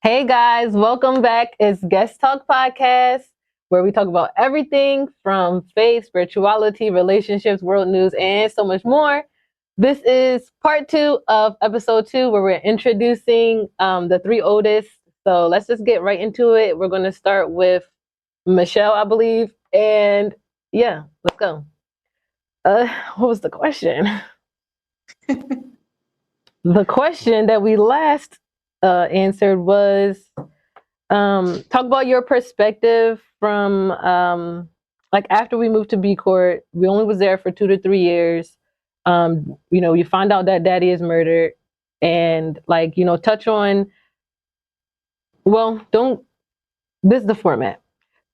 Hey guys, welcome back. It's Guest Talk Podcast, where we talk about everything from faith, spirituality, relationships, world news, and so much more. This is part two of episode two, where we're introducing the three oldest. So let's just get right into it. We're going to start with Michelle, I believe. And yeah, let's go. What was the question? The question that we last answered was talk about your perspective from like after we moved to B Court. We only was there for 2 to 3 years. You find out that daddy is murdered, and touch on. Well, don't. This is the format.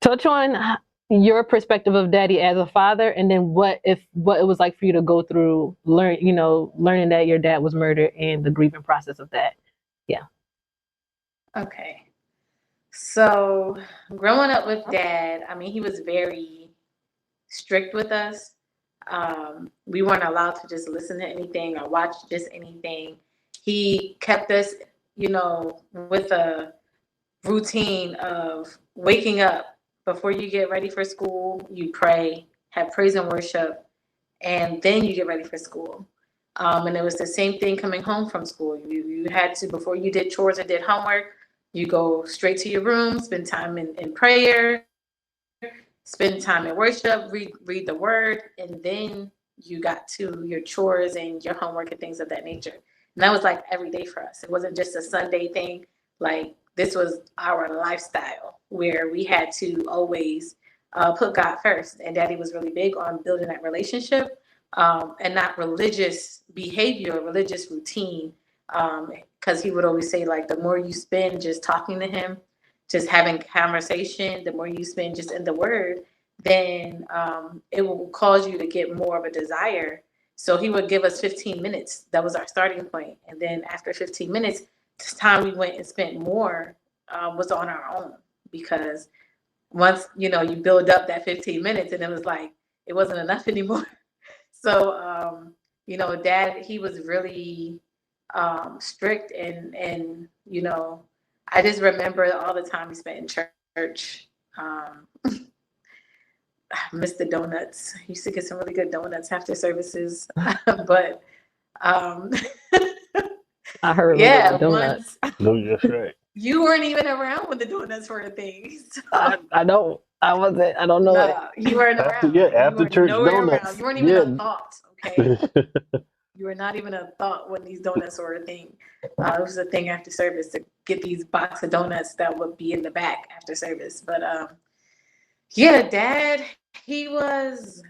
Touch on your perspective of daddy as a father, and then what it was like for you to go through learning that your dad was murdered and the grieving process of that. Yeah. Okay. So, growing up with dad, I mean, he was very strict with us. We weren't allowed to just listen to anything or watch just anything. He kept us, with a routine of waking up before you get ready for school, you pray, have praise and worship, and then you get ready for school. And it was the same thing coming home from school. You had to, before you did chores or did homework, you go straight to your room, spend time in prayer, spend time in worship, read the word, and then you got to your chores and your homework and things of that nature. And that was like every day for us. It wasn't just a Sunday thing. Like this was our lifestyle where we had to always put God first. And Daddy was really big on building that relationship and not religious behavior, religious routine. Because he would always say, like, the more you spend just talking to him, just having conversation, the more you spend just in the word, then it will cause you to get more of a desire. So he would give us 15 minutes. That was our starting point. And then after 15 minutes, this time we went and spent more was on our own because once, you build up that 15 minutes and it was like, it wasn't enough anymore. So, dad, he was really strict and I just remember all the time we spent in church. I miss the donuts. I used to get some really good donuts after services. But um, I heard about the yeah, donuts. once No, that's right. you weren't even around when the donuts were a thing. So I don't. I wasn't. I don't know it. no, you weren't After around. yeah, You after were church nowhere around. donuts. You weren't even Yeah. a thought. Okay. You were not even a thought when these donuts were a thing. It was a thing after service to get these box of donuts that would be in the back after service. But yeah, dad, he was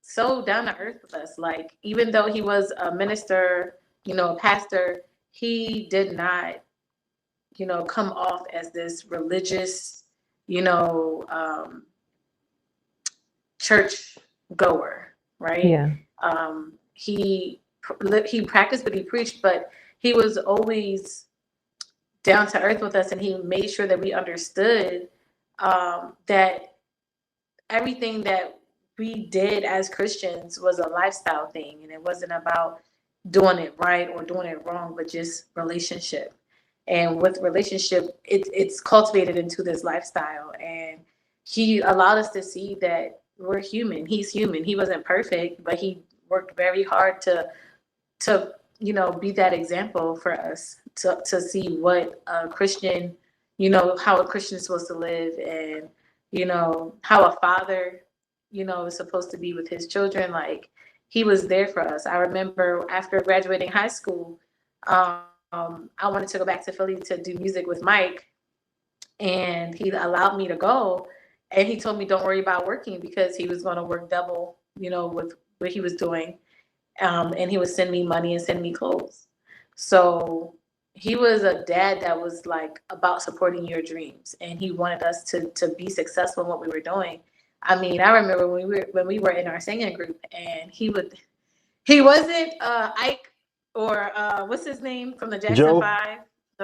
so down to earth with us. Like, even though he was a minister, a pastor, he did not, come off as this religious, you know, um, church goer, right? Yeah. He practiced what he preached, but he was always down to earth with us, and he made sure that we understood that everything that we did as Christians was a lifestyle thing, and it wasn't about doing it right or doing it wrong, but just relationship. And with relationship, it's cultivated into this lifestyle, and he allowed us to see that we're human. He's human. He wasn't perfect, but he worked very hard to be that example for us to see what a Christian, how a Christian is supposed to live, and how a father, is supposed to be with his children. Like, he was there for us. I remember after graduating high school, I wanted to go back to Philly to do music with Mike, and he allowed me to go. And he told me, don't worry about working, because he was going to work double, with what he was doing. And he would send me money and send me clothes. So he was a dad that was like about supporting your dreams, and he wanted us to be successful in what we were doing. I mean, I remember when we were in our singing group, and he wasn't Ike or what's his name from the Jackson Joe. Five.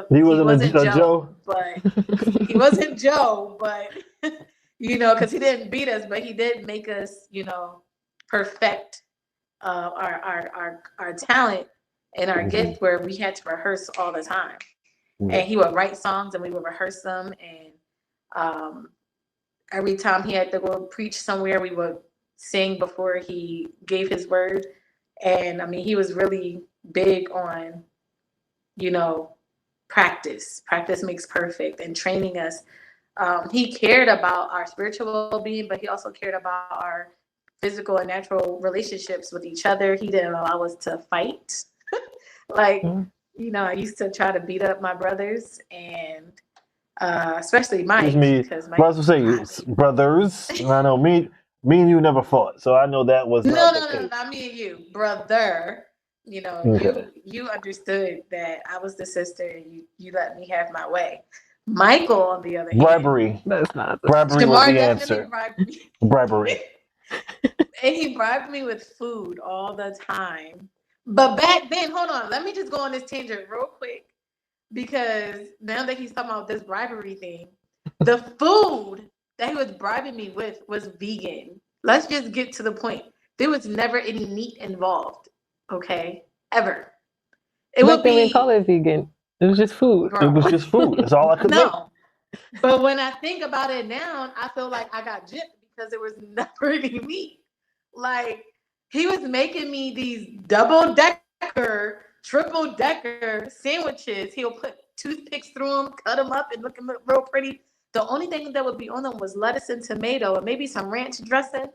He He wasn't wasn't a Joe, Joe. but he wasn't Joe, but because he didn't beat us, but he did make us, perfect our talent and our gift, where we had to rehearse all the time. and he would write songs and we would rehearse them. And every time he had to go preach somewhere, we would sing before he gave his word. And I mean, he was really big on, you know, practice. Practice makes perfect, and training us. He cared about our spiritual well-being, but he also cared about our physical and natural relationships with each other. He didn't allow us to fight. Like, you know, I used to try to beat up my brothers, and especially Mike. Because Mike, I was saying, brothers. I know me and you never fought, so I know that was not the case. Not me and you, brother. You know, Okay. you understood that I was the sister, and you let me have my way. Michael, on the other Bribery. hand, That's not. Bribery was Shamaar the definitely answer. bribed me. Bribery. And he bribed me with food all the time. But back then, hold on, let me just go on this tangent real quick. Because now that he's talking about this bribery thing, the food that he was bribing me with was vegan. Let's just get to the point. There was never any meat involved. Okay? Ever. It Back would then we didn't be call it vegan. It was just food. It was just food. That's all I could make. no. But when I think about it now, I feel like I got gypped because there was never any meat. Like, he was making me these double-decker, triple-decker sandwiches. He'll put toothpicks through them, cut them up, and look them real pretty. The only thing that would be on them was lettuce and tomato and maybe some ranch dressing.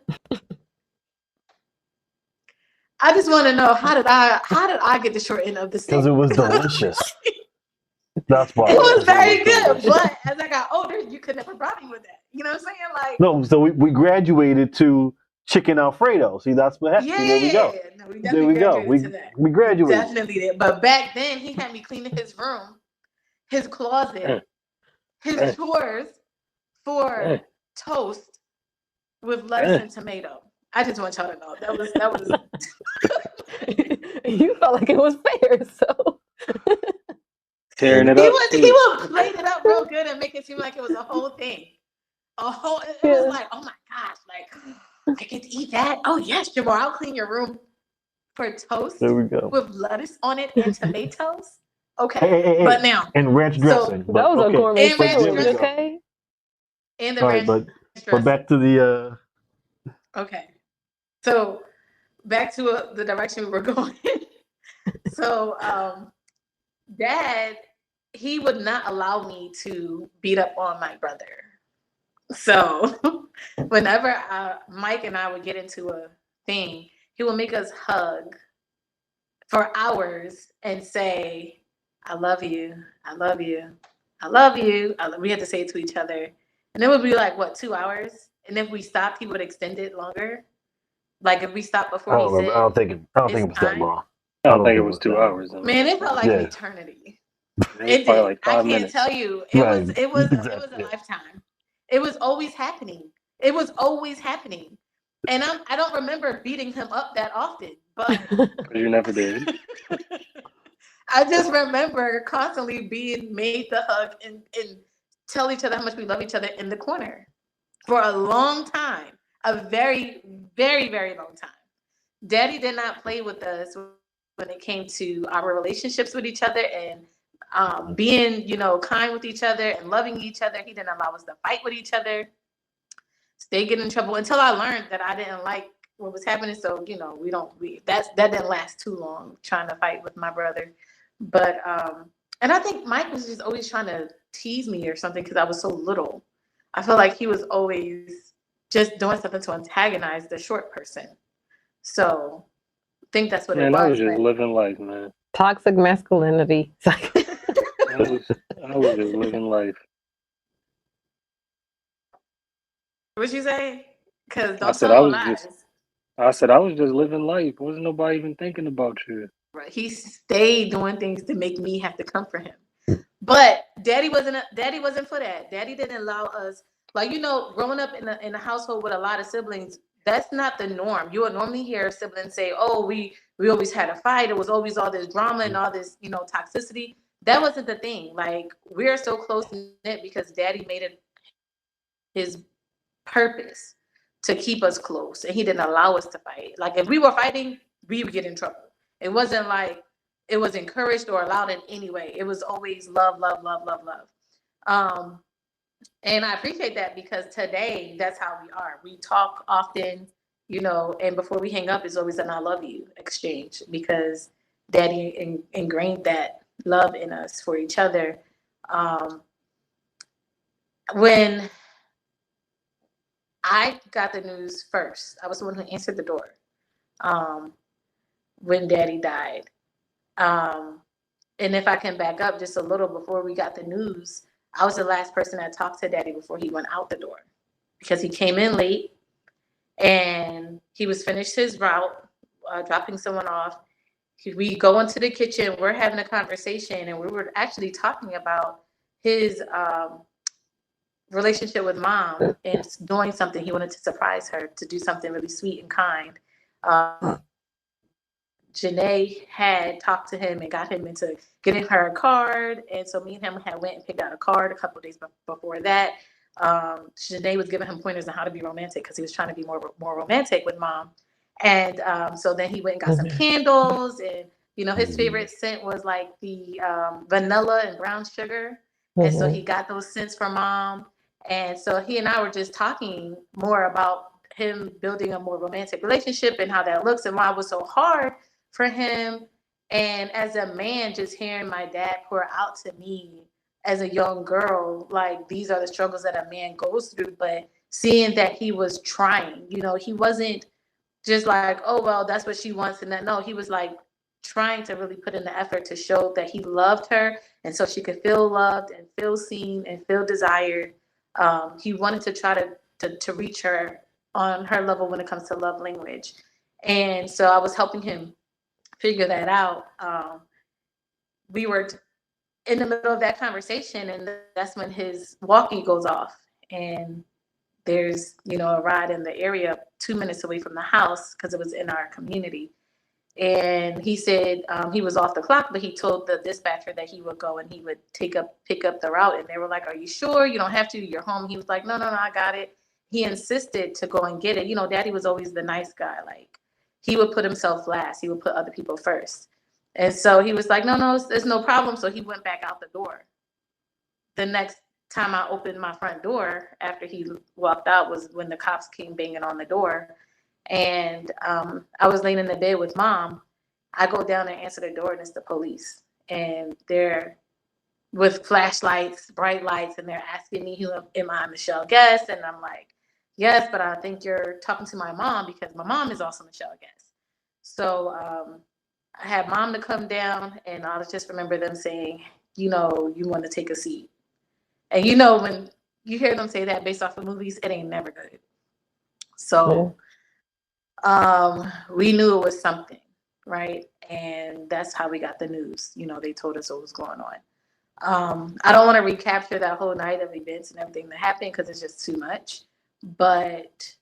I just want to know, how did I get the short end of the stick? Because it was delicious. That's why. It was very good, but as I got older, you could never bribe me with that. You know what I'm saying? Like, no, so we graduated to chicken Alfredo. See, that's what happened. yeah, There we go. No, we There definitely we go. graduated to that. We graduated. Definitely did. But back then, he had me cleaning his room, his closet, his chores for toast with lettuce and tomato. I just want y'all to know that was. You felt like it was fair, so. Tearing it He up. would plate it up real good and make it seem like it was a whole thing. It was like, oh my gosh, like, I get to eat that. Oh yes, Shamaar, I'll clean your room for toast. There we go. With lettuce on it and tomatoes. Okay, Hey. But now and ranch dressing. That was a gourmet and ranch sandwich, dressing. okay? And the All ranch right, dressing. but back to the. Okay, so back to the direction we were going. So, Dad, he would not allow me to beat up on my brother. So, whenever Mike and I would get into a thing, he would make us hug for hours and say, I love you, I love you, I love you. We had to say it to each other. And it would be like, what, 2 hours? And if we stopped, he would extend it longer. Like, if we stopped before he said, I don't think it was that long. I don't think it was 2 hours. Man, it felt like an eternity. It probably like 5 minutes. I can't tell you. It was a lifetime. It was always happening. It was always happening. And I don't remember beating him up that often, but you never did. I just remember constantly being made to hug and tell each other how much we love each other in the corner for a long time, a very, very, very long time. Daddy did not play with us when it came to our relationships with each other and being, kind with each other and loving each other. He didn't allow us to fight with each other, stay getting in trouble until I learned that I didn't like what was happening. So, that didn't last too long trying to fight with my brother. But, and I think Mike was just always trying to tease me or something because I was so little. I feel like he was always just doing something to antagonize the short person. So I think that's what it was. I was just living life, man. Toxic masculinity. I was just living life. What you say? Because I said I was just living life. Wasn't nobody even thinking about you. Right. He stayed doing things to make me have to comfort him. But Daddy wasn't for that. Daddy didn't allow us, growing up in a household with a lot of siblings. That's not the norm. You would normally hear siblings say, "Oh, we always had a fight. It was always all this drama and all this, toxicity." That wasn't the thing. Like, we're so close knit because Daddy made it his purpose to keep us close, and he didn't allow us to fight. Like, if we were fighting, we would get in trouble. It wasn't like it was encouraged or allowed in any way. It was always love, love, love, love, love. And I appreciate that because today that's how we are. We talk often, and before we hang up, it's always an "I love you" exchange because Daddy ingrained that love in us for each other. When I got the news first, I was the one who answered the door when Daddy died. And if I can back up just a little, before we got the news, I was the last person that talked to Daddy before he went out the door because he came in late and he was finished his route, dropping someone off. We go into the kitchen, we're having a conversation, and we were actually talking about his relationship with Mom and doing something. He wanted to surprise her, to do something really sweet and kind. Janae had talked to him and got him into getting her a card. And so me and him had went and picked out a card a couple of days before that. Janae was giving him pointers on how to be romantic because he was trying to be more romantic with Mom. And so then he went and got some candles, and his favorite scent was like the vanilla and brown sugar. And so he got those scents from Mom. And so he and I were just talking more about him building a more romantic relationship and how that looks and why it was so hard for him. And as a man, just hearing my dad pour out to me as a young girl, like, these are the struggles that a man goes through, but seeing that he was trying, he wasn't just like, oh, well, that's what she wants. And that, no, he was like trying to really put in the effort to show that he loved her. And so she could feel loved and feel seen and feel desired. He wanted to try to reach her on her level when it comes to love language. And so I was helping him figure that out. We were in the middle of that conversation, and that's when his walkie goes off. And there's, a ride in the area 2 minutes away from the house because it was in our community. And he said he was off the clock, but he told the dispatcher that he would go and he would pick up the route. And they were like, "Are you sure? You don't have to. You're home." He was like, No, I got it. He insisted to go and get it. Daddy was always the nice guy. Like, he would put himself last. He would put other people first. And so he was like, no, there's no problem. So he went back out the door. The next time I opened my front door after he walked out was when the cops came banging on the door. And I was laying in the bed with Mom. I go down and answer the door, and it's the police. And they're with flashlights, bright lights, and they're asking me, am I Michelle Guest? And I'm like, yes, but I think you're talking to my mom because my mom is also Michelle Guest. So I had Mom to come down, and I just remember them saying, you want to take a seat. And when you hear them say that based off of movies, it ain't never good. So we knew it was something, right? And that's how we got the news. They told us what was going on. I don't want to recapture that whole night of events and everything that happened because it's just too much. But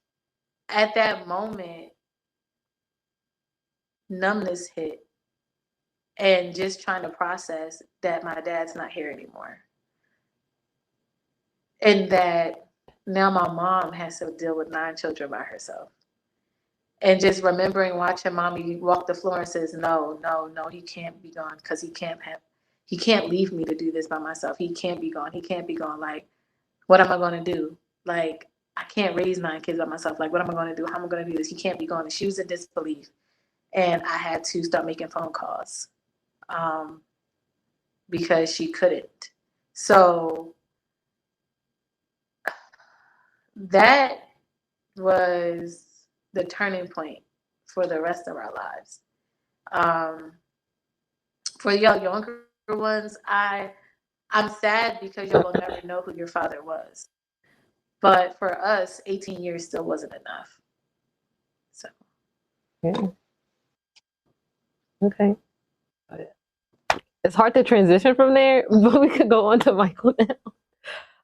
at that moment, numbness hit, and just trying to process that my dad's not here anymore. And that now my mom has to deal with 9 children by herself. And just remembering watching Mommy walk the floor and says, no, he can't be gone because he can't leave me to do this by myself. He can't be gone. He can't be gone. Like, what am I going to do? Like, I can't raise 9 kids by myself. Like, what am I going to do? How am I going to do this? He can't be gone. And she was in disbelief. And I had to start making phone calls because she couldn't. So that was the turning point for the rest of our lives. For y'all younger ones, I'm sad because y'all will never know who your father was. But for us, 18 years still wasn't enough. So. Okay. It's hard to transition from there, but we could go on to Michael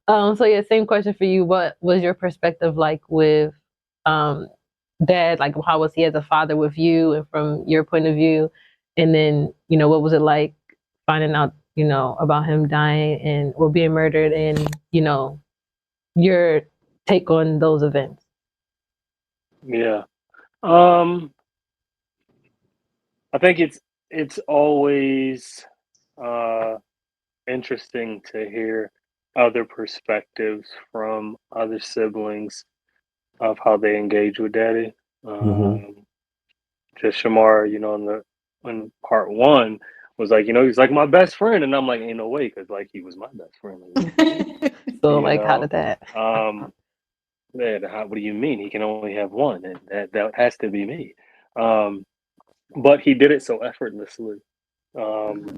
now. So yeah, same question for you. What was your perspective like with Dad? Like, how was he as a father with you, and from your point of view? And then, what was it like finding out, about him dying or being murdered, and your take on those events? Yeah. I think it's always interesting to hear other perspectives from other siblings of how they engage with daddy. Just Shamar, in part one was like, he's like my best friend, and I'm like, ain't no way, because like he was my best friend. Like, So like, how did that? What do you mean? He can only have one, and that has to be me. But he did it so effortlessly. The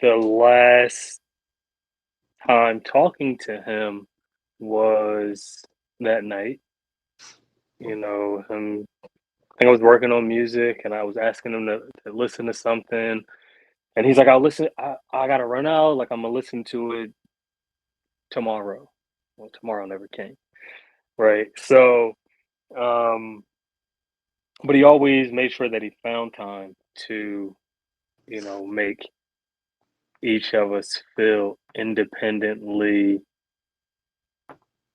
last time talking to him was that night. I think I was working on music, and I was asking him to listen to something, and he's like, "I'll listen. I gotta run out. Like I'm gonna listen to it tomorrow." Well, tomorrow never came, right? So, um, but he always made sure that he found time to, make each of us feel independently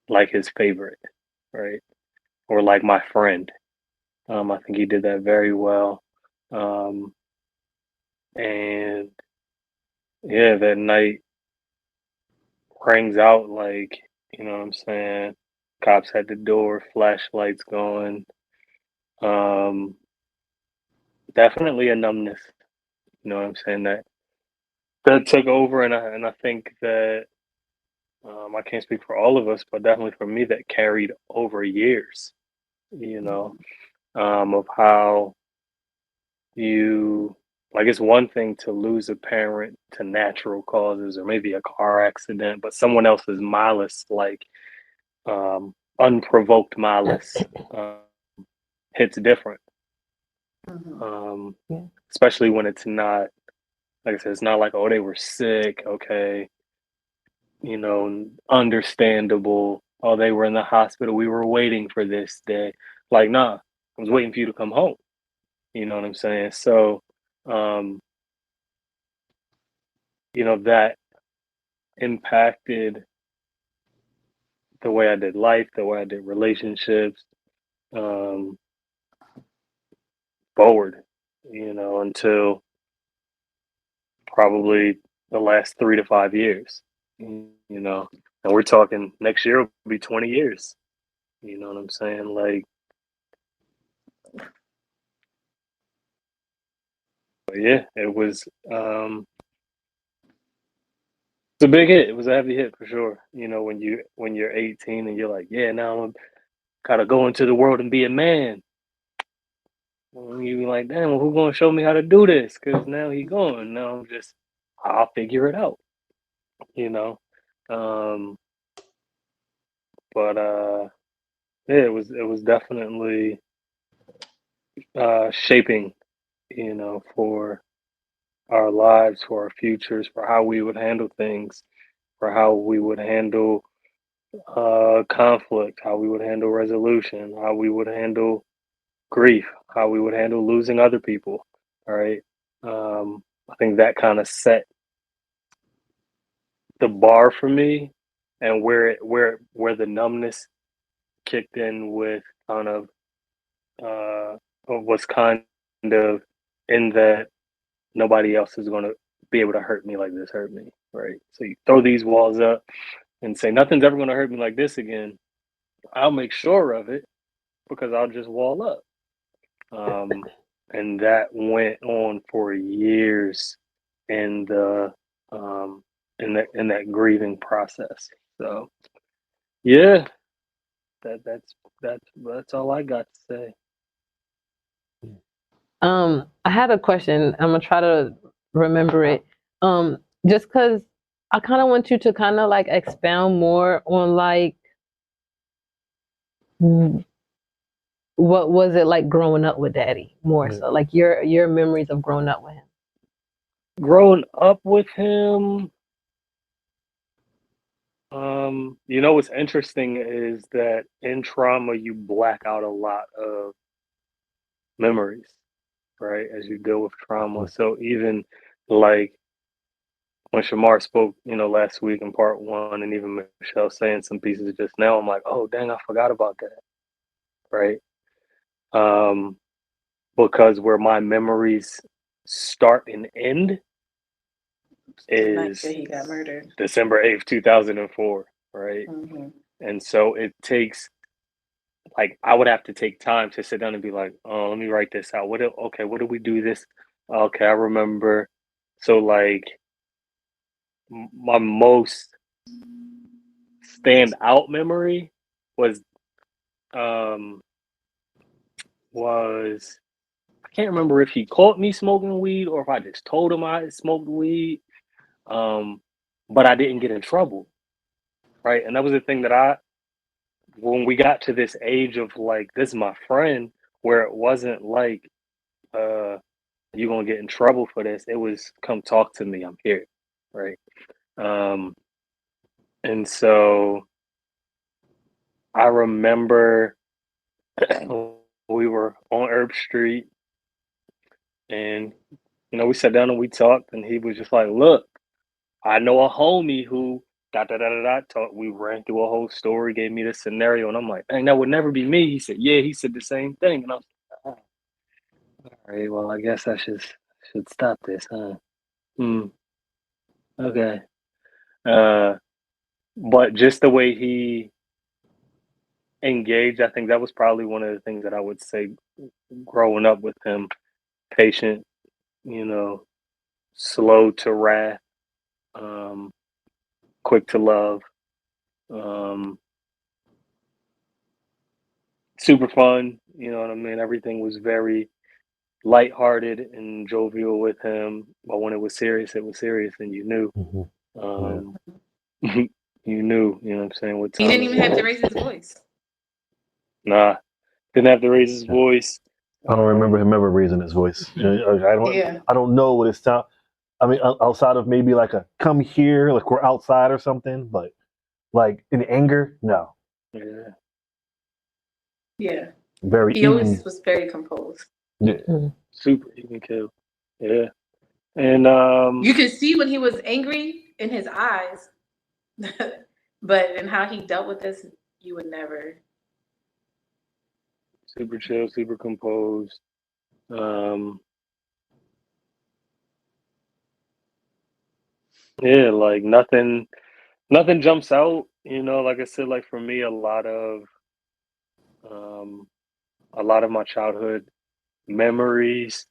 like his favorite, right? Or like my friend. I think he did that very well. Um, and yeah, that night rings out like, what I'm saying? Cops at the door, flashlights going. Um, Definitely a numbness. You know what I'm saying? That took over, and I think that I can't speak for all of us, but definitely for me, that carried over years. Of how you like it's one thing to lose a parent to natural causes or maybe a car accident, but someone else's malice, like unprovoked malice, hits different. Yeah. Especially when it's not, like I said, it's not like, oh, they were sick, okay, understandable. Oh, they were in the hospital. We were waiting for this day. Like, nah, I was waiting for you to come home. You know what I'm saying? So, um, that impacted the way I did life, the way I did relationships, um, forward, until probably the last 3 to 5 years, and we're talking next year will be 20 years. You know what I'm saying? Like, yeah, it's a big hit. It was a heavy hit for sure. When you're 18 and you're like, yeah, now I'm gotta go into the world and be a man. And you be like, damn, well, who gonna show me how to do this? Because now he gone. Now I'll figure it out. You know, um, but yeah, it was definitely shaping, for our lives, for our futures, for how we would handle things, for how we would handle conflict, how we would handle resolution, how we would handle grief, how we would handle losing other people. All right. I think that kind of set the bar for me, and where the numbness kicked in with kind of was kind of in that nobody else is going to be able to hurt me like this hurt me, right? So you throw these walls up and say nothing's ever going to hurt me like this again. I'll make sure of it because I'll just wall up. And that went on for years in the in that grieving process. So yeah, that's all I got to say. I had a question. I'm gonna try to remember it. Just because I kind of want you to kind of like expound more on like what was it like growing up with Daddy, more so like your memories of growing up with him. Growing up with him, what's interesting is that in trauma you black out a lot of memories, right? As you deal with trauma. So even like when Shamar spoke, last week in part one, and even Michelle saying some pieces just now, I'm like, oh dang, I forgot about that, right? Um, because where my memories start and end The night is that he got murdered. December 8th, 2004, right? Mm-hmm. And so it takes, like, I would have to take time to sit down and be like, oh, let me write this out. Okay, what do we do this? Okay, I remember. So, like, my most standout memory was, um, I can't remember if he caught me smoking weed or if I just told him I had smoked weed. But I didn't get in trouble, right? And that was the thing that when we got to this age of like, this is my friend, where it wasn't like, uh, you gonna get in trouble for this. It was, come talk to me, I'm here, right? Um, and so I remember we were on Herb Street, and we sat down and we talked, and he was just like, "Look, I know a homie who da da da da da." We ran through a whole story, gave me this scenario, and I'm like, "Dang, that would never be me." He said, "Yeah." He said the same thing, and I was like, "Oh, all right, well, I guess I should stop this, huh?" Hmm. Okay. Uh, but just the way he engaged, I think that was probably one of the things that I would say growing up with him. Patient, you know, slow to wrath, um, quick to love, um, super fun. You know what I mean? Everything was very lighthearted and jovial with him. But when it was serious, and you knew. Mhm. Yeah. Um, you knew, you know what I'm saying, what He time didn't it even have to was. raise his voice. Nah, didn't have to raise his voice. I don't remember him ever raising his voice. I don't. Yeah. I don't know what it sound. I mean, outside of maybe like a "come here," like we're outside or something, but like in anger, no. Yeah, Yeah. Very He always even. was very composed. Yeah. super even kill. Yeah, and You could see when he was angry in his eyes, but in how he dealt with this, you would never. super chill, super composed. Um, yeah, like nothing jumps out. Like I said, like for me, um, a lot of my childhood memories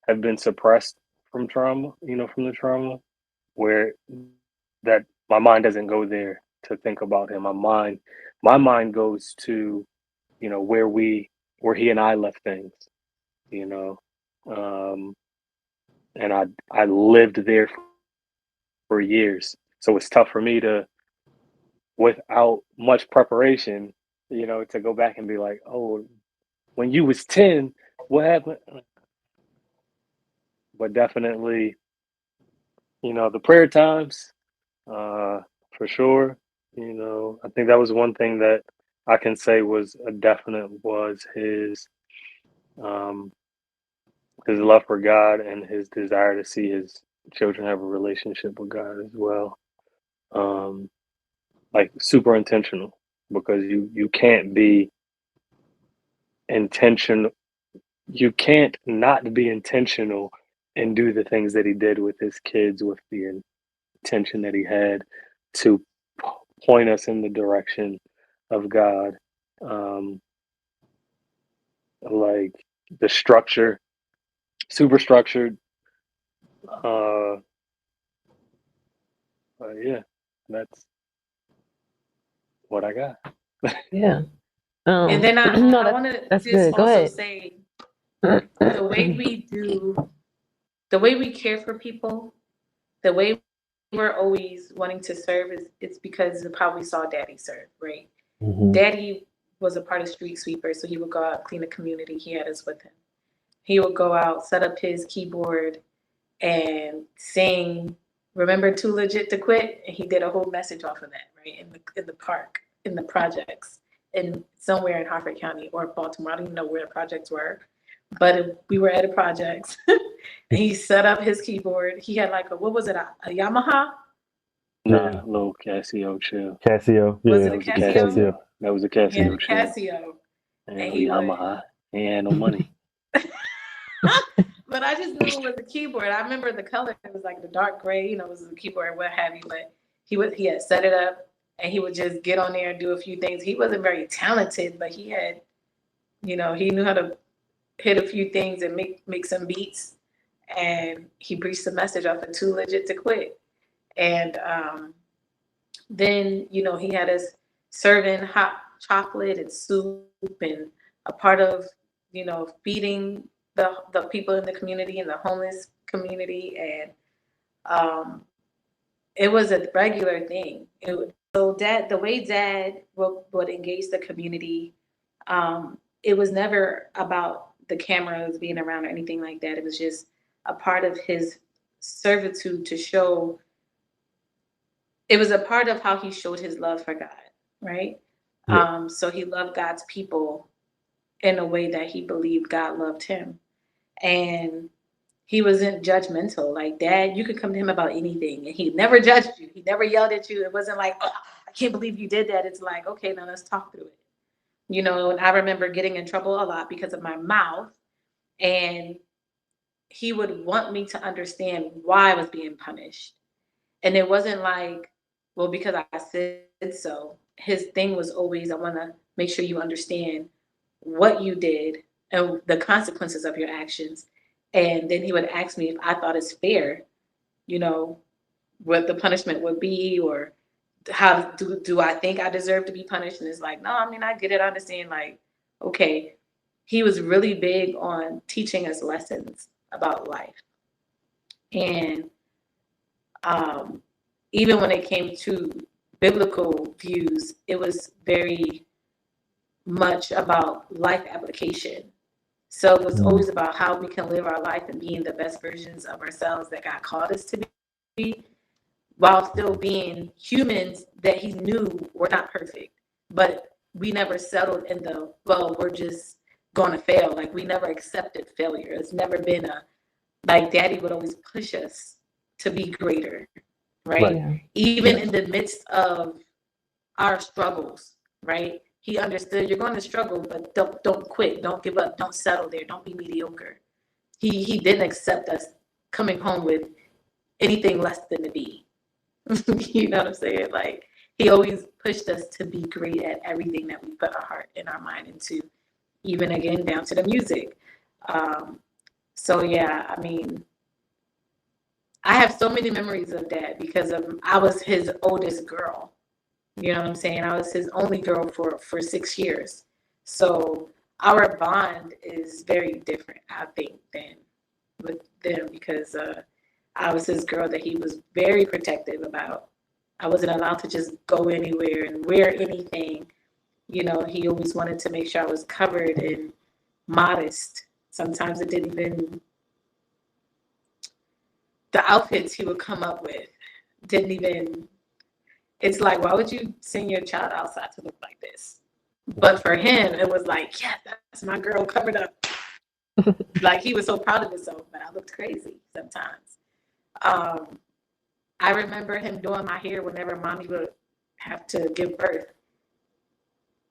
have been suppressed from trauma. From the trauma, where that my mind doesn't go there to think about him. My mind goes to where he and I left things. You know, um, and I lived there for years, so it's tough for me to, without much preparation, to go back and be like, oh, when you was 10, what happened? But definitely, the prayer times, uh, for sure. I think that was one thing that I can say was a definite, was um, his love for God and his desire to see his children have a relationship with God as well. Um, like super intentional, because you can't be intentional. You can't not be intentional and do the things that he did with his kids, with the intention that he had to point us in the direction of God. Um, like the structure, super structured. Uh, yeah, that's what I got. Yeah. And then No, I want to that's just good. Go also ahead. say the way the way we care for people, the way we're always wanting to serve is it's because of how we saw Daddy serve, right? Mm-hmm. Daddy was a part of Street Sweeper, so he would go out, clean the community. He had us with him. He would go out, set up his keyboard, and sing "Remember Too Legit to Quit," and he did a whole message off of that, right? In the park, in the projects, in somewhere in Harford County or Baltimore. I don't even know where the projects were, but we were at the projects. And he set up his keyboard. He had like what was it, a Yamaha? Nah, little Casio chill. Casio. Was Yeah. it a That was a Casio? Casio. Casio. That was a He had Casio a chill. Casio, And and no he would. Yamaha. He ain't had no money. But I just knew it was a keyboard. I remember the color. It was like the dark gray, it was a keyboard, what have you. But he had set it up, and he would just get on there and do a few things. He wasn't very talented, but he had, he knew how to hit a few things and make some beats. And he preached the message off of Too Legit to Quit. And then, he had us serving hot chocolate and soup and a part of, feeding the people in the community and the homeless community. And it was a regular thing. So the way Dad would engage the community, it was never about the cameras being around or anything like that. It was just a part of his servitude to show. It was a part of how he showed his love for God, right? Yeah. So he loved God's people in a way that he believed God loved him. And he wasn't judgmental. Like, Dad, you could come to him about anything, and he never judged you. He never yelled at you. It wasn't like, oh, I can't believe you did that. It's like, okay, now let's talk through it. And I remember getting in trouble a lot because of my mouth. And he would want me to understand why I was being punished. And it wasn't like, well, because I said so. His thing was always, I want to make sure you understand what you did and the consequences of your actions. And then he would ask me if I thought it's fair, what the punishment would be, or how do I think I deserve to be punished? And it's like, no, I get it. I understand. Like, okay. He was really big on teaching us lessons about life. And even when it came to biblical views, it was very much about life application. So it was always about how we can live our life and being the best versions of ourselves that God called us to be, while still being humans that he knew were not perfect. But we never settled in we're just going to fail. Like, we never accepted failure. It's never been Daddy would always push us to be greater, right? Yeah. Even in the midst of our struggles, right? He understood you're going to struggle, but don't quit, don't give up, don't settle there, don't be mediocre. He didn't accept us coming home with anything less than a B. You know what I'm saying? Like, he always pushed us to be great at everything that we put our heart and our mind into, even again down to the music. So yeah, I have so many memories of Dad because I was his oldest girl. You know what I'm saying? I was his only girl for 6 years. So our bond is very different, I think, than with them, because I was his girl that he was very protective about. I wasn't allowed to just go anywhere and wear anything. He always wanted to make sure I was covered and modest. Sometimes it didn't even, the outfits he would come up with didn't even, it's like, why would you send your child outside to look like this? But for him, it was like, yeah, that's my girl covered up. Like, he was so proud of himself, but I looked crazy sometimes. I remember him doing my hair whenever mommy would have to give birth.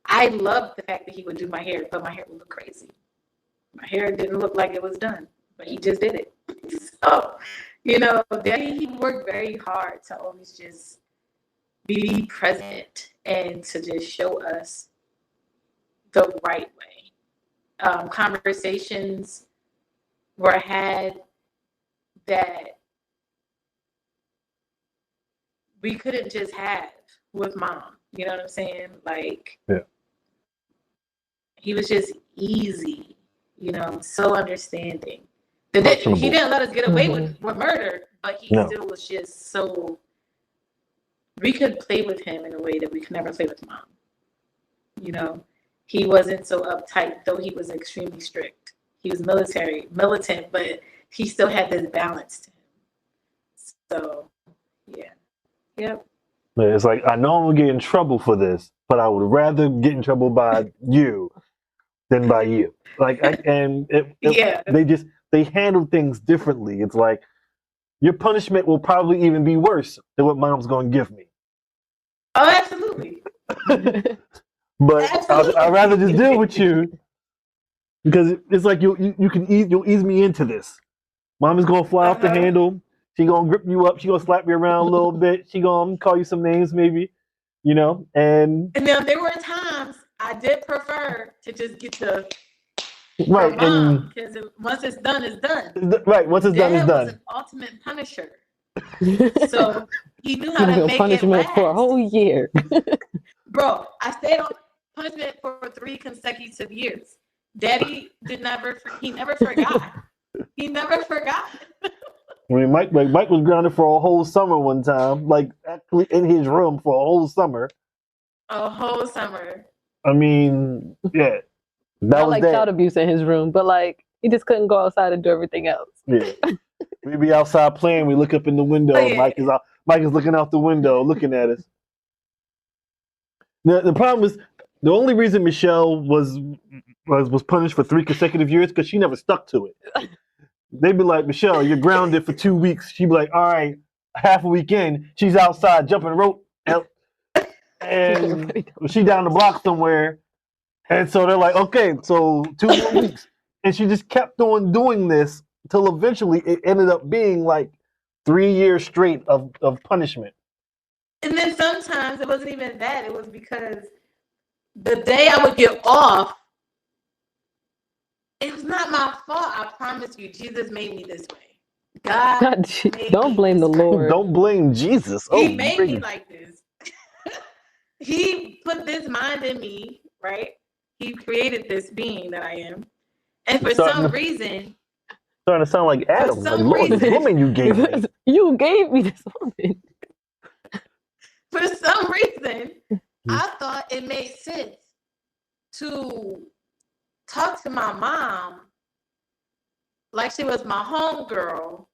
I loved the fact that he would do my hair, but my hair would look crazy. My hair didn't look like it was done, but he just did it. So, he worked very hard to always just be present and to just show us the right way. Conversations were had that we couldn't just have with Mom. You know what I'm saying? Like, yeah. He was just easy, so understanding. He didn't let us get away with murder, but he still was just so. We could play with him in a way that we could never play with Mom. He wasn't so uptight, though he was extremely strict. He was militant, but he still had this balance to him. So, yeah. Yep. It's like, I know I'm gonna get in trouble for this, but I would rather get in trouble by you than by you. Like, they handle things differently. It's like, your punishment will probably even be worse than what Mom's gonna give me. Oh, absolutely. But I'd rather just deal with you, because it's like you'll ease me into this. Mommy's gonna fly off the Uh-huh. handle. She gonna grip you up. She gonna slap you around a little bit. She gonna call you some names, maybe, And And now there were times I did prefer to just get the right, from and mom because once it's done, it's done. right. Once it's done, it's Dad was done. an ultimate punisher, so he knew how Giving to you make it punishment for a last. whole year. Bro, I stayed on punishment for 3 consecutive years. Daddy he never forgot. He never forgot. I mean, Mike was grounded for a whole summer one time, like actually in his room for a whole summer. A whole summer. I mean, yeah, that Not was like that. child abuse in his room, but like he just couldn't go outside and do everything else. Yeah, we be outside playing. We look up in the window. Oh, yeah. Mike is looking out the window, looking at us. The problem is the only reason Michelle was punished for 3 consecutive years because she never stuck to it. They'd be like, Michelle, you're grounded for 2 weeks. She'd be like, all right, half a weekend, she's outside jumping rope, and she down the block somewhere. And so they're like, okay, so 2 more weeks. And she just kept on doing this until eventually it ended up being like 3 years straight of punishment. And then sometimes it wasn't even that. It was because the day I would get off, it was not my fault. I promise you, Jesus made me this way. God Don't blame the Lord. Don't blame Jesus. He made me like this. He put this mind in me, right? He created this being that I am. And for some reason, starting to sound like Adam. For Like, some Lord, this reason- woman you gave me. You gave me this woman. for some reason, I thought it made sense to talk to my mom like she was my homegirl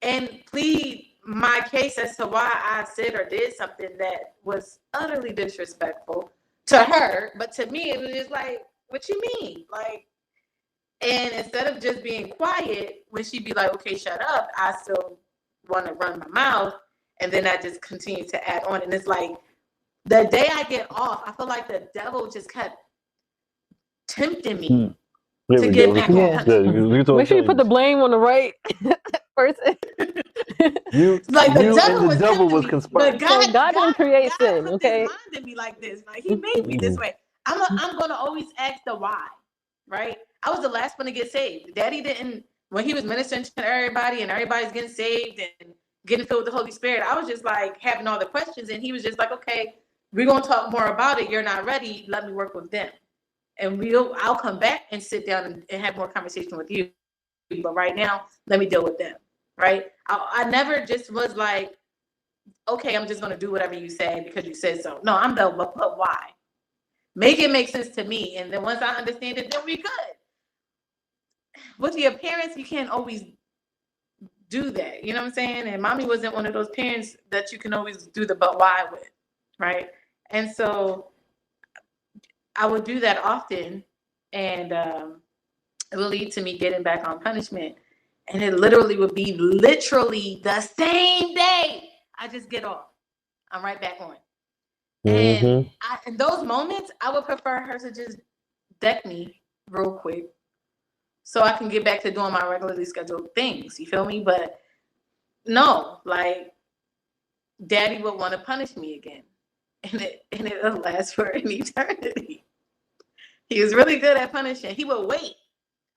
and plead my case as to why I said or did something that was utterly disrespectful to her. But to me, it was just like, what you mean? Like, and instead of just being quiet, when she'd be like, okay, shut up, I still want to run my mouth. And then I just continue to add on. And it's like, the day I get off, I feel like the devil just kept tempting me to get back on punishment. Make sure you put the blame on the right person. Like the devil was conspiring. But God didn't create sin, put okay? this mind in me like this. Like he made me this way. I'm gonna always ask the why, right? I was the last one to get saved. Daddy didn't, when he was ministering to everybody and everybody's getting saved and getting filled with the Holy Spirit. I was just like having all the questions, and he was just like, okay, we're gonna talk more about it. You're not ready. Let me work with them, and I'll come back and sit down and have more conversation with you. But right now, let me deal with them. Right? I never just was like, okay, I'm just gonna do whatever you say because you said so. No, I'm the but why? Make it make sense to me, and then once I understand it, then we good. With your parents, you can't always do that. You know what I'm saying? And mommy wasn't one of those parents that you can always do the but why with, right? And so I would do that often, and it would lead to me getting back on punishment. And it literally would be the same day I just get off. I'm right back on. And in those moments, I would prefer her to just deck me real quick so I can get back to doing my regularly scheduled things. You feel me? But no, like daddy would want to punish me again. And it'll last for an eternity. He was really good at punishing. He would wait.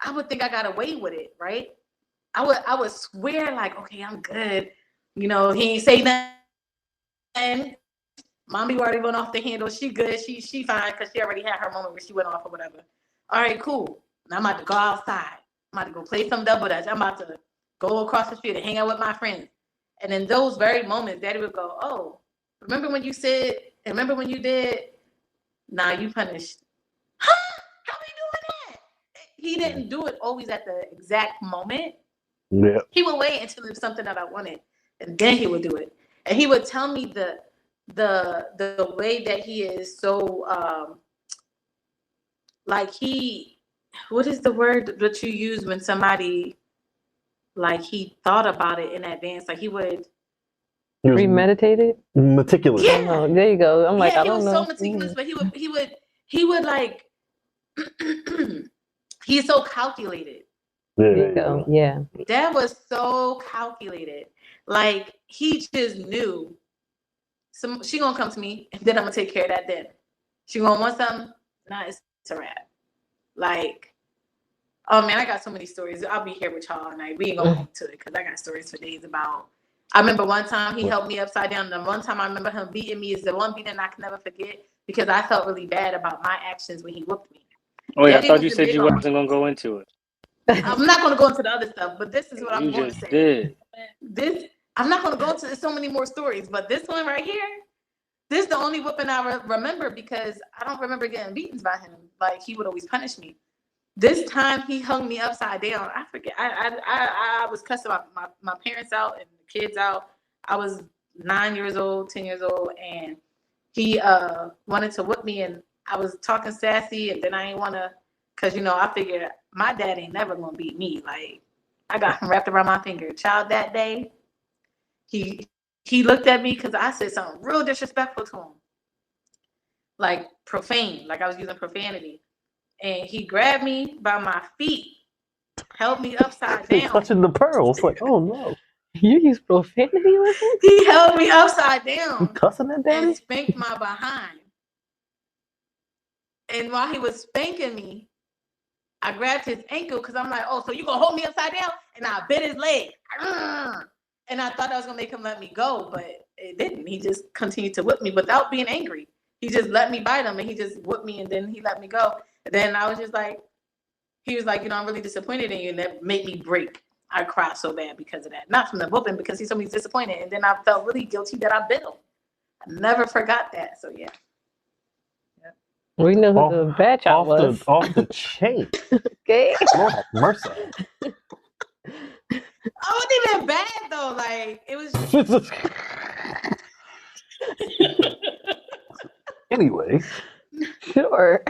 I would think I got away with it, right? I would swear like, okay, I'm good. You know, he ain't say nothing. Mommy already went off the handle. She good. She fine because she already had her moment where she went off or whatever. All right, cool. Now I'm about to go outside. I'm about to go play some double dutch. I'm about to go across the street and hang out with my friends. And in those very moments, daddy would go, oh, remember when you said, remember when you did? Nah, you punished. Huh? How we doing that? He didn't do it always at the exact moment. Yeah. He would wait until it was something that I wanted, and then he would do it. And he would tell me the way that he is so like what is the word that you use when somebody like he thought about it in advance? Like he would premeditated, meticulous. Yeah, oh, there you go. I'm like, I don't know. He was so meticulous, but he would like he's so calculated. There you go. Yeah. Dad was so calculated. Like, he just knew. She gonna come to me, and then I'm gonna take care of that then. She gonna want something? Nah, it's a wrap. Like, oh man, I got so many stories. I'll be here with y'all all night. We ain't gonna get into it because I got stories for days about. I remember one time he helped me upside down. The one time I remember him beating me is the one beating I can never forget because I felt really bad about my actions when he whooped me. Oh yeah, I thought you said you wasn't gonna go into it. I'm not gonna go into the other stuff, but this is what I'm going to say. Did. This I'm not gonna go into. There's so many more stories, but this one right here. This is the only whooping I remember because I don't remember getting beaten by him. Like, he would always punish me. This time he hung me upside down. I forget. I was cussing my parents out and the kids out. I was 9 years old, 10 years old, and he wanted to whip me, and I was talking sassy, and then I ain't want to, because, you know, I figured my dad ain't never going to beat me. Like, I got him wrapped around my finger. Child, that day, he looked at me because I said something real disrespectful to him. Like, profane. Like, I was using profanity. And he grabbed me by my feet, held me upside down. Touching the pearls. Like, oh no. You use profanity with him? He held me upside down. You cussing at daddy? And spanked my behind. And while he was spanking me, I grabbed his ankle because I'm like, oh, so you gonna hold me upside down? And I bit his leg. And I thought I was gonna make him let me go, but it didn't. He just continued to whip me without being angry. He just let me bite him, and he just whipped me, and then he let me go. And then I was just like, he was like, you know, I'm really disappointed in you, and that made me break. I cried so bad because of that. Not from the whooping, because he told me he's disappointed, and then I felt really guilty that I bit him. I never forgot that. So yeah. We know who the bad child was. Off the chain. Okay. Lord have mercy. I wasn't even bad though. Like, it was just... Anyway. Sure.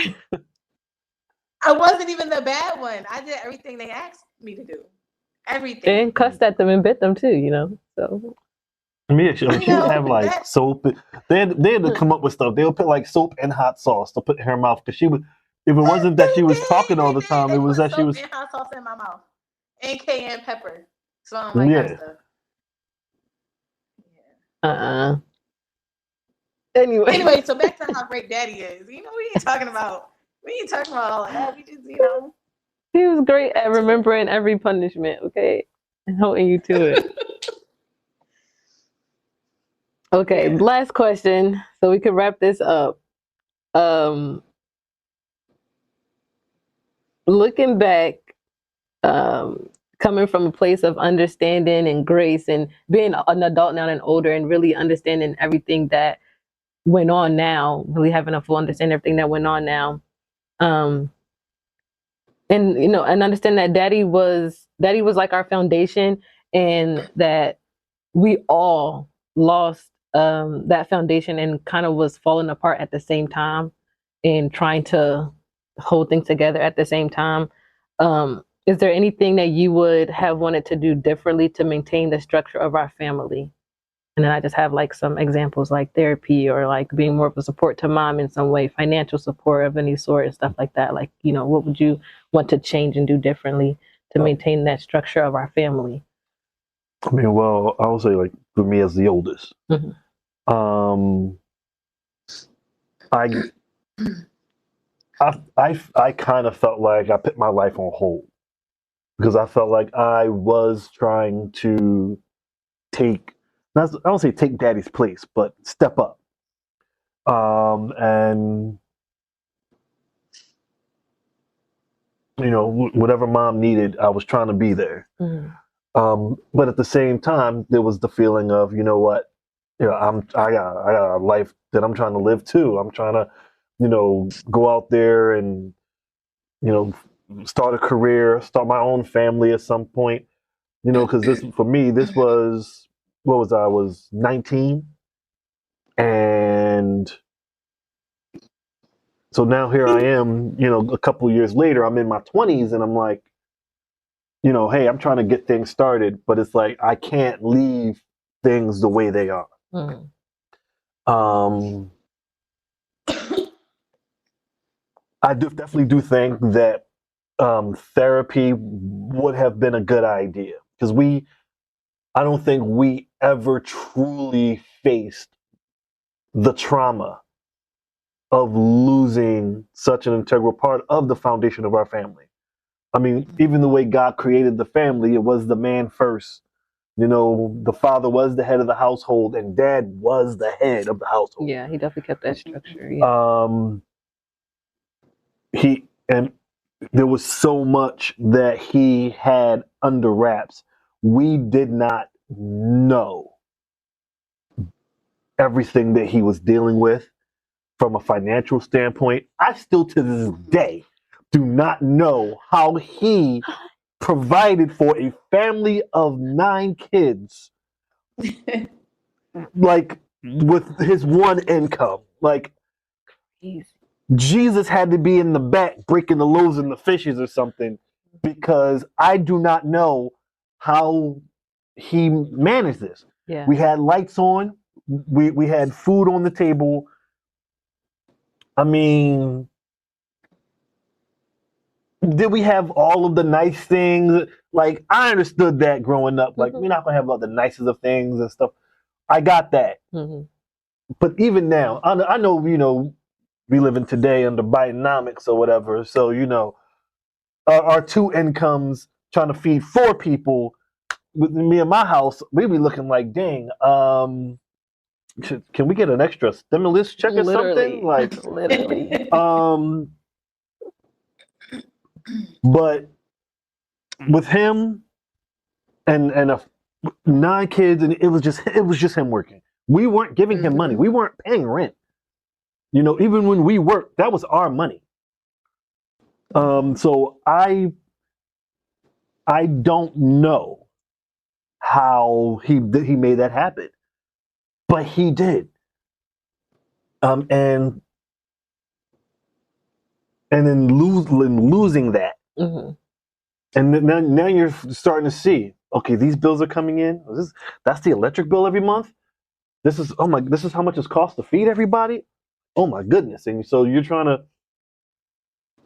I wasn't even the bad one. I did everything they asked me to do. Everything. And cussed at them and bit them too, you know. So I mean, she would have like soap. They had to come up with stuff. They would put like soap and hot sauce to put in her mouth because she would. If it wasn't that she was talking all the time, it was that she was. And hot sauce in my mouth, and cayenne pepper. So I don't like that stuff. Yeah. Anyway, so back to how great Daddy is. You know, we ain't talking about all of that. We just, you know. He was great at remembering every punishment, okay? And holding you to it. Okay, last question, so we can wrap this up. Looking back, coming from a place of understanding and grace and being an adult now and older and really understanding everything that went on now, really having a full understanding of everything that went on now. And, you know, and understand that daddy was like our foundation, and that we all lost that foundation and kind of was falling apart at the same time and trying to hold things together at the same time. Is there anything that you would have wanted to do differently to maintain the structure of our family? And then I just have like some examples like therapy or like being more of a support to mom in some way, financial support of any sort and stuff like that. Like, you know, what would you want to change and do differently to maintain that structure of our family? I mean, well, I would say like for me as the oldest, I kind of felt like I put my life on hold because I felt like I was trying to I don't say take daddy's place, but step up. And you know, whatever mom needed, I was trying to be there. But at the same time, there was the feeling of, you know what, you know, I got a life that I'm trying to live too. I'm trying to, you know, go out there and, you know, start a career, start my own family at some point, you know, because this, for me, this was, I was 19. And so now here I am, you know, a couple of years later, I'm in my 20s and I'm like, you know, hey, I'm trying to get things started, but it's like, I can't leave things the way they are. I definitely do think that therapy would have been a good idea, because I don't think we ever truly faced the trauma of losing such an integral part of the foundation of our family. I mean, even the way God created the family, it was the man first. You know, the father was the head of the household, and dad was the head of the household. Yeah, he definitely kept that structure. Yeah. And there was so much that he had under wraps. We did not know everything that he was dealing with from a financial standpoint. I still to this day do not know how he provided for a family of 9 kids, like with his one income. Like, Jesus had to be in the back breaking the loaves and the fishes or something, because I do not know how he managed this. Yeah. We had lights on, we had food on the table. I mean, did we have all of the nice things? Like, I understood that growing up. Like, we're not gonna have all the nicest of things and stuff. I got that. Mm-hmm. But even now, I know, you know, we live in today under Bidenomics or whatever. So, you know, our 2 incomes trying to feed 4 people. With me and my house, we be looking like, dang, can we get an extra stimulus check or something? Like, literally. But with him and 9 kids, and it was just him working. We weren't giving him money. We weren't paying rent. You know, even when we worked, that was our money. So I don't know how he made that happen, but he did. And then losing that, and then now you're starting to see, okay, these bills are coming in. That's the electric bill every month. This is how much it costs to feed everybody. Oh my goodness! And so you're trying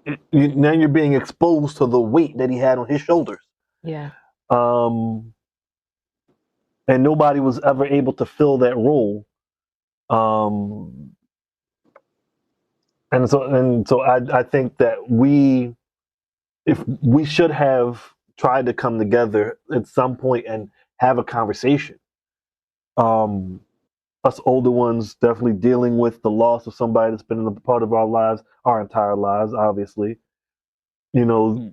to, now you're being exposed to the weight that he had on his shoulders. Yeah. And nobody was ever able to fill that role. And so I think that we should have tried to come together at some point and have a conversation. Us older ones definitely dealing with the loss of somebody that's been a part of our lives, our entire lives, obviously. You know,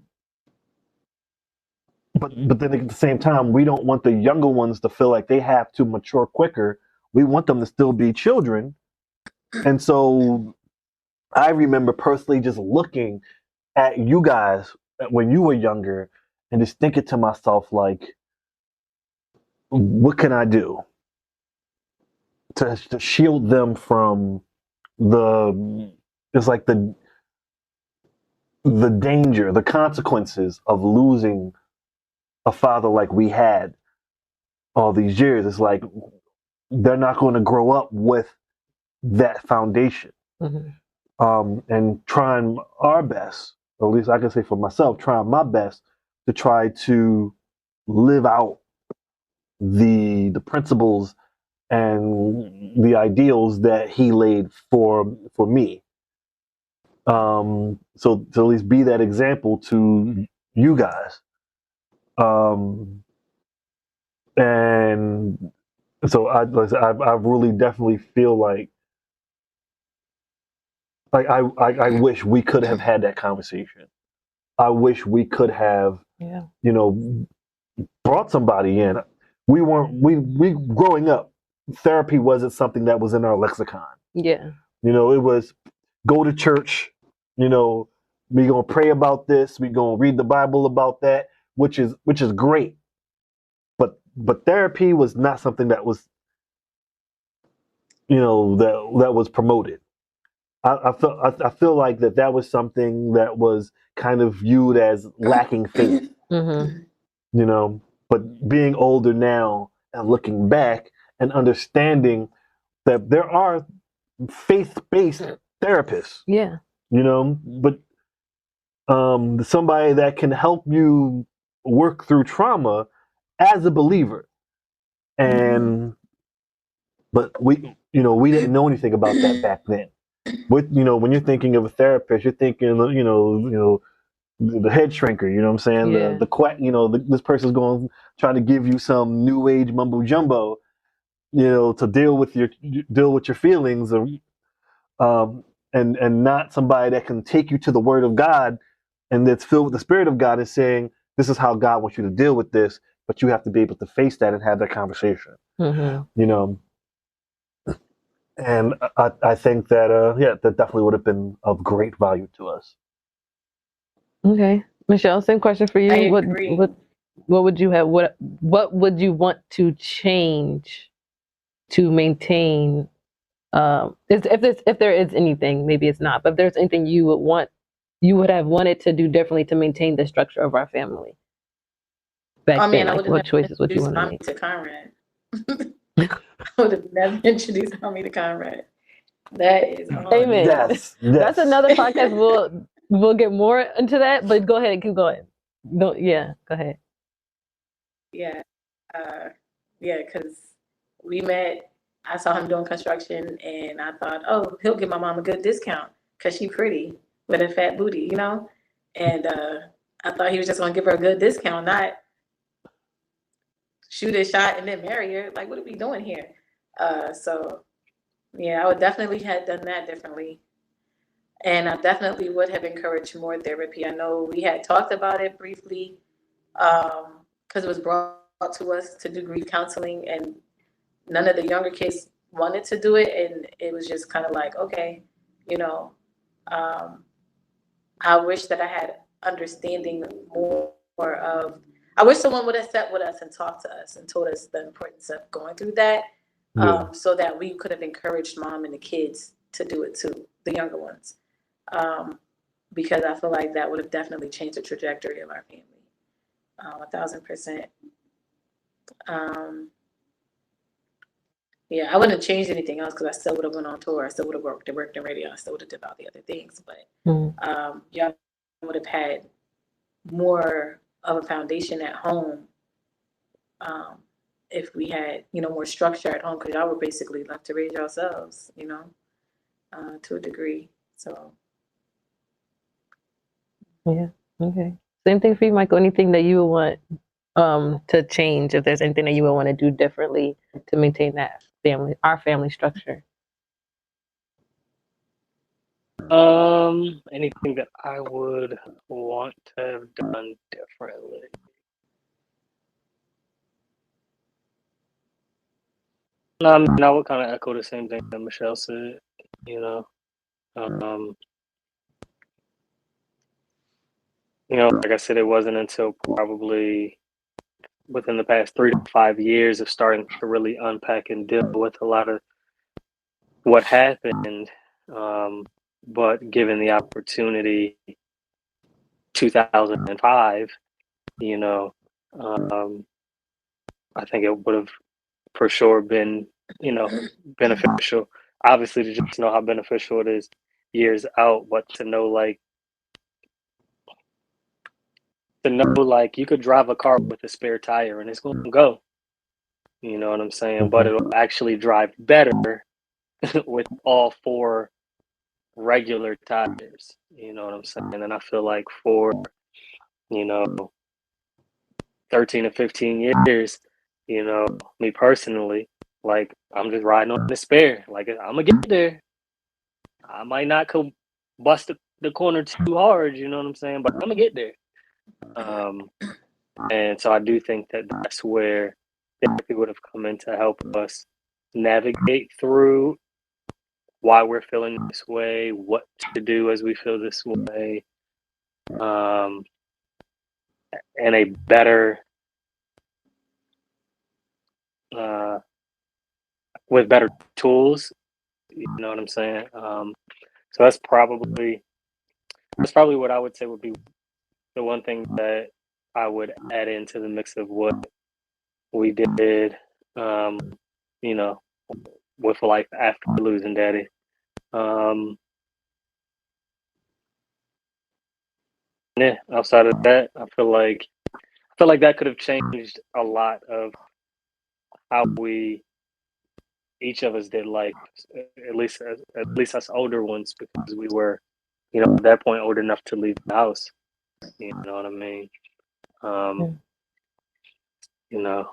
but then at the same time, we don't want the younger ones to feel like they have to mature quicker. We want them to still be children. And so I remember personally just looking at you guys when you were younger and just thinking to myself, like, what can I do to shield them from it's like the danger, the consequences of losing a father like we had all these years. It's like they're not going to grow up with that foundation. And trying our best, or at least I can say for myself, trying my best to try to live out the principles and the ideals that he laid for me. So to at least be that example to you guys. And so I really definitely feel like I wish we could have had that conversation. I wish we could have, you know, brought somebody in. We growing up, therapy wasn't something that was in our lexicon. Yeah. You know, it was go to church, you know, we're gonna pray about this, we're gonna read the Bible about that, which is great. But therapy was not something that was, you know, that was promoted. I feel like that was something that was kind of viewed as lacking faith. You know, but being older now and looking back and understanding that there are faith-based therapists. Yeah. You know, but somebody that can help you work through trauma as a believer. And but we didn't know anything about that back then. With when you're thinking of a therapist, you're thinking the head shrinker. You know what I'm saying? Yeah. The quack. This person's going trying to give you some new age mumbo jumbo. To deal with your feelings, or and not somebody that can take you to the Word of God and that's filled with the Spirit of God and saying, this is how God wants you to deal with this, but you have to be able to face that and have that conversation. Mm-hmm. And I think that that definitely would have been of great value to us. Okay, Michelle, same question for you. I agree. What would you have? What would you want to change to maintain? If there is anything, maybe it's not, but if there's anything you would have wanted to do differently to maintain the structure of our family back Oh then. man, I Like, would have what never choices would you introduced want to mommy make? to Conrad. I would have never introduced mommy to Conrad. That is hard. Amen. Yes, That's yes. another podcast. We'll get more into that, but go ahead, keep going. Go ahead. Yeah. Yeah, because we met, I saw him doing construction, and I thought, oh, he'll give my mom a good discount because she's pretty with a fat booty, And I thought he was just going to give her a good discount, not shoot a shot and then marry her. Like, what are we doing here? So, yeah, I would definitely have done that differently. And I definitely would have encouraged more therapy. I know we had talked about it briefly because it was brought to us to do grief counseling, and none of the younger kids wanted to do it, and it was just kind of like, okay, you know, um, I wish that I had understanding more of. I wish someone would have sat with us and talked to us and told us the importance of going through that, Yeah. so that we could have encouraged mom and the kids to do it too, the younger ones, because I feel like that would have definitely changed the trajectory of our family, 1,000%. Um, Yeah, I wouldn't have changed anything else because I still would have went on tour. I still would have worked in radio. I still would have did all the other things. But y'all would have had more of a foundation at home, if we had, more structure at home, because y'all were basically left to raise yourselves, to a degree. So Yeah. Okay. Same thing for you, Michael. Anything that you would want to change, if there's anything that you would want to do differently to maintain our family structure. Anything that I would want to have done differently. No, I mean, I would kind of echo the same thing that Michelle said. You know, um, like I said, it wasn't until probably within the past 3 to 5 years of starting to really unpack and deal with a lot of what happened. But given the opportunity, 2005, um, I think it would have for sure been, beneficial. Obviously, to just know how beneficial it is years out, but to know like you could drive a car with a spare tire and it's going to go. You know what I'm saying? But it'll actually drive better with all four regular tires. You know what I'm saying? And I feel like for, you know, 13 to 15 years, me personally, like I'm just riding on the spare. Like I'm gonna get there. I might not bust the corner too hard, you know what I'm saying? But I'm gonna get there. And so I do think that that's where therapy would have come in to help us navigate through why we're feeling this way, what to do as we feel this way, and a better, with better tools. You know what I'm saying? So that's probably what I would say would be the one thing that I would add into the mix of what we did, um, you know, with life after losing daddy. Um, yeah, outside of that, I feel like that could have changed a lot of how each of us did life, at least us older ones, because we were, at that point old enough to leave the house. You know what I mean? Yeah. You know,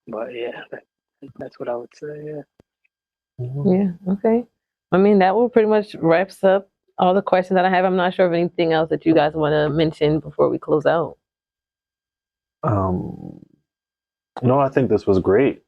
but yeah, that's what I would say. Yeah. Yeah. Okay. I mean, that will pretty much wraps up all the questions that I have. I'm not sure of anything else that you guys want to mention before we close out. No, I think this was great.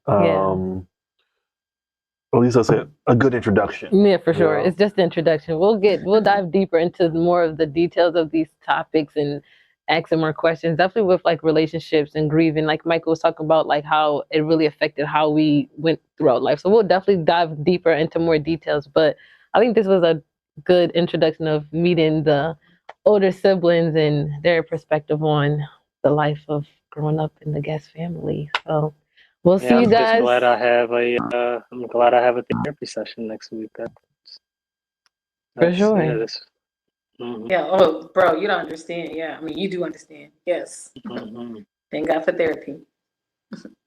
At least that's a good introduction. Yeah, for sure. Yeah. It's just the introduction. We'll dive deeper into more of the details of these topics and ask some more questions. Definitely with like relationships and grieving. Like Michael was talking about, like how it really affected how we went throughout life. So we'll definitely dive deeper into more details. But I think this was a good introduction of meeting the older siblings and their perspective on the life of growing up in the Guest family. So we'll see Yeah, you I'm just guys. glad I have I'm glad I have a therapy session next week. For sure. Yeah, mhm. Yeah. Oh, bro, you don't understand. Yeah. I mean, you do understand. Yes. Mhm. Thank God for therapy.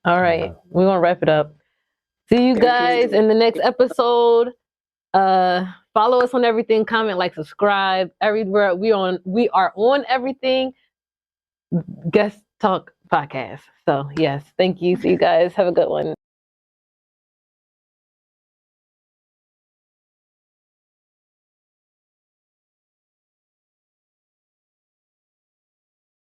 All right. We're gonna wrap it up. See you guys in the next episode. Follow us on everything, comment, like, subscribe. Everywhere we are on everything. Guest Talk Podcast. So yes, thank you. See you guys. Have a good one.